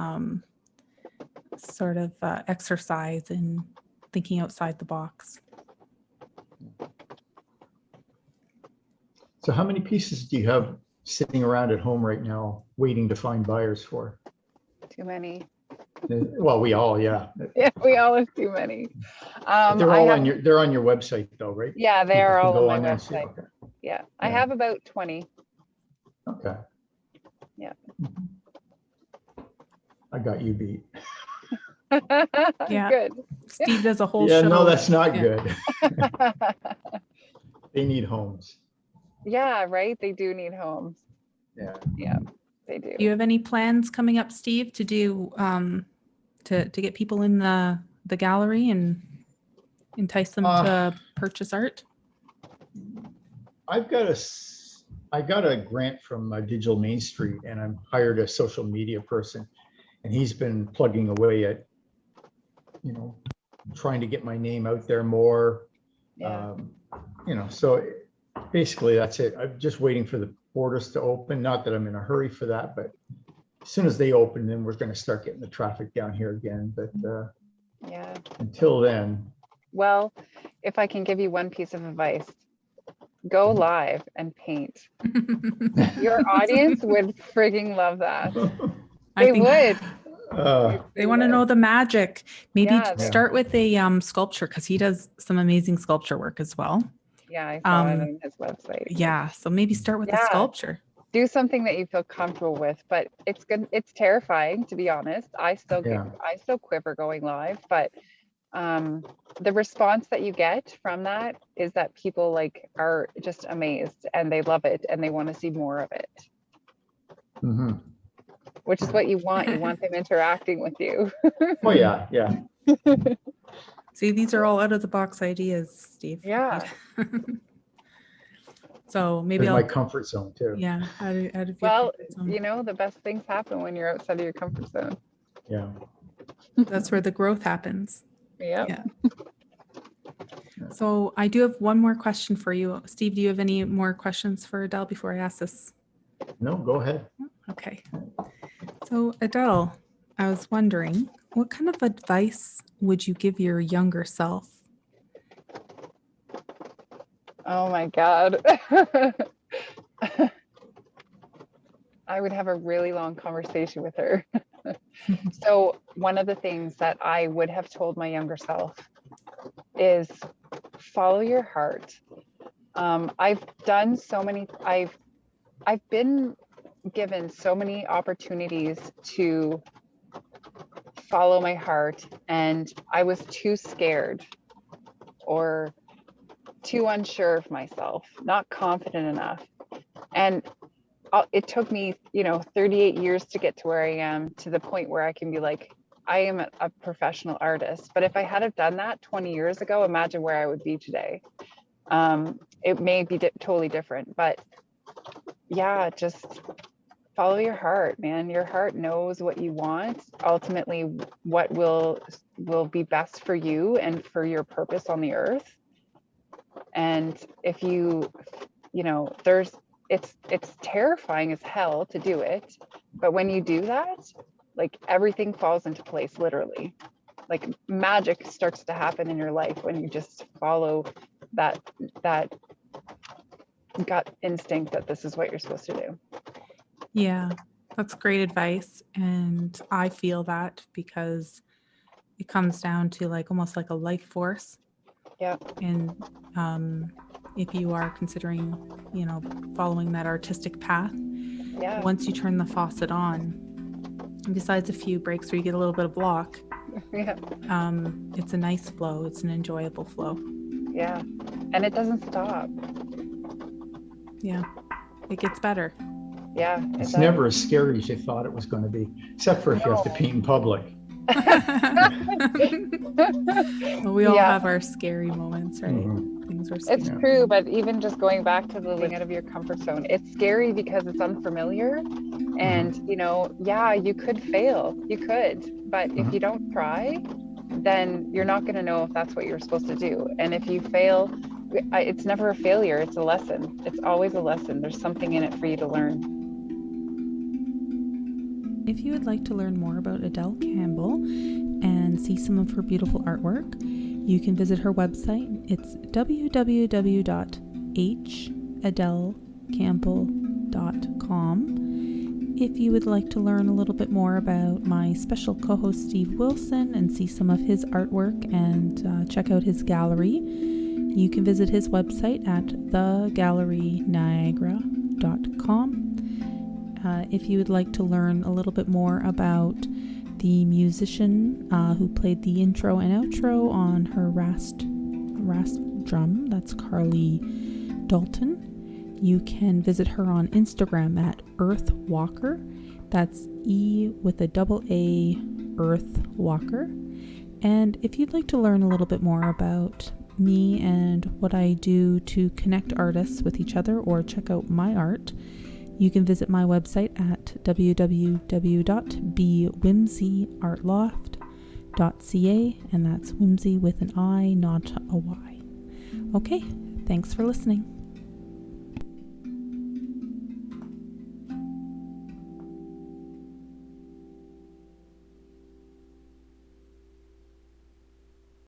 A: sort of exercise in thinking outside the box.
C: So how many pieces do you have sitting around at home right now waiting to find buyers for?
B: Too many.
C: Well, we all,
B: Yeah, we all have too many.
C: They're all on your website though, right?
B: Yeah, they are all on my
C: website.
B: website. Yeah, I have about 20.
C: Okay.
B: Yeah.
C: I got you beat.
A: Yeah.
B: Good.
A: Steve does a whole show.
C: Yeah, no, that's not good. They need homes.
B: Yeah, right. They do need homes. Yeah, they do.
A: Do you have any plans coming up, Steve, to do to get people in the gallery and entice them to purchase art?
C: I got a grant from Digital Main Street, and I'm hired a social media person, and he's been plugging away at, trying to get my name out there more. So basically that's it. I'm just waiting for the borders to open. Not that I'm in a hurry for that, but as soon as they open, then we're going to start getting the traffic down here again. But until then.
B: Well, if I can give you one piece of advice, go live and paint. Your audience would frigging love that. They would.
A: They want to know the magic. Maybe start with a sculpture, because he does some amazing sculpture work as well.
B: Yeah, I saw it on his website.
A: Yeah, so maybe start with a sculpture.
B: Do something that you feel comfortable with, but it's good. It's terrifying, to be honest. I still quiver going live, but the response that you get from that is that people are just amazed and they love it and they want to see more of it. which is what you want. You want them interacting with you.
C: Oh, yeah, yeah.
A: See, these are all out of the box ideas, Steve.
B: Yeah.
A: So maybe
C: In
A: I'll,
C: my comfort zone too.
A: yeah, out of your
B: Well,
A: comfort zone.
B: you know, the best things happen when you're outside of your comfort zone.
C: Yeah.
A: That's where the growth happens.
B: Yep.
A: Yeah. So I do have one more question for you. Steve, do you have any more questions for Adele before I ask this?
C: No, go ahead.
A: Okay. So Adele, I was wondering, what kind of advice would you give your younger self?
B: Oh my God. I would have a really long conversation with her. So one of the things that I would have told my younger self is follow your heart. I've been given so many opportunities to follow my heart, and I was too scared or too unsure of myself, not confident enough. And it took me, 38 years to get to where I am, to the point where I can be like, I am a professional artist. But if I had have done that 20 years ago, imagine where I would be today. It may be totally different, but yeah, just follow your heart, man. Your heart knows what you want. Ultimately, what will be best for you and for your purpose on the earth. And if it's terrifying as hell to do it, but when you do that, like everything falls into place, literally. Like magic starts to happen in your life when you just follow that gut instinct that this is what you're supposed to do.
A: Yeah, that's great advice. And I feel that because it comes down to almost like a life force.
B: Yeah.
A: And if you are considering, following that artistic path,
B: yeah,
A: once you turn the faucet on, besides a few breaks where you get a little bit of block,
B: yeah,
A: it's a nice flow. It's an enjoyable flow.
B: Yeah. And it doesn't stop.
A: Yeah. It gets better.
B: Yeah.
C: It's never as scary as you thought it was going to be, except for if you have to pee in public.
A: Well, we all have our scary moments, right?
C: Mm-hmm.
A: Things are scary.
B: It's true, but even just going back to the living out of your comfort zone, it's scary because it's unfamiliar. And, you could fail. You could. But if you don't try, then you're not going to know if that's what you're supposed to do. And if you fail, it's never a failure. It's a lesson. It's always a lesson. There's something in it for you to learn.
A: If you would like to learn more about Adele Campbell and see some of her beautiful artwork, you can visit her website. It's www.adelecampbell.com. If you would like to learn a little bit more about my special co-host Steve Wilson and see some of his artwork and check out his gallery, you can visit his website at thegalleryniagara.com. If you would like to learn a little bit more about the musician who played the intro and outro on her Rast drum, that's Carly Dalton, you can visit her on Instagram at Earthwalker. That's E with a double A, Earthwalker. And if you'd like to learn a little bit more about me and what I do to connect artists with each other or check out my art, you can visit my website at www.bewhimsyartloft.ca, and that's whimsy with an I, not a Y. Okay, thanks for listening.